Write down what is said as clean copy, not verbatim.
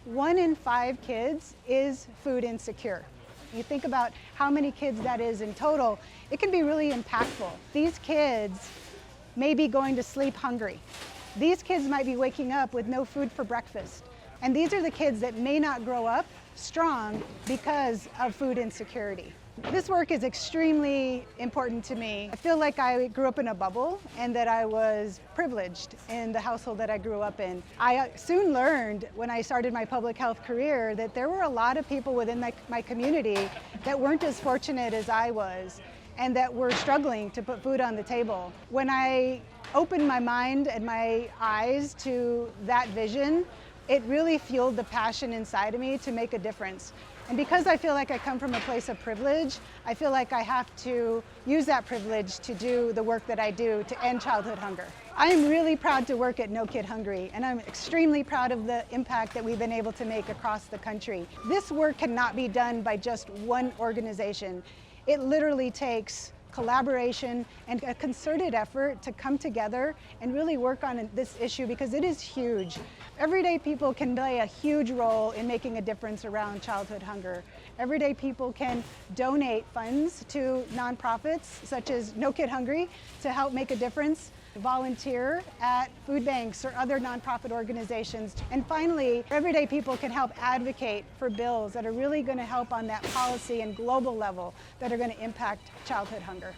1 in 5 kids is food insecure. You think about how many kids that is in total, it can be really impactful. These kids may be going to sleep hungry. These kids might be waking up with no food for breakfast. And these are the kids that may not grow up strong because of food insecurity. This work is extremely important to me. I feel like I grew up in a bubble and that I was privileged in the household that I grew up in. I soon learned when I started my public health career that there were a lot of people within my community that weren't as fortunate as I was and that were struggling to put food on the table. When I opened my mind and my eyes to that vision, it really fueled the passion inside of me to make a difference. And because I feel like I come from a place of privilege, I feel like I have to use that privilege to do the work that I do to end childhood hunger. I am really proud to work at No Kid Hungry, and I'm extremely proud of the impact that we've been able to make across the country. This work cannot be done by just one organization. It literally takes collaboration and a concerted effort to come together and really work on this issue because it is huge. Everyday people can play a huge role in making a difference around childhood hunger. Everyday people can donate funds to nonprofits such as No Kid Hungry to help make a difference, volunteer at food banks or other nonprofit organizations. And finally, everyday people can help advocate for bills that are really going to help on that policy and global level that are going to impact childhood hunger.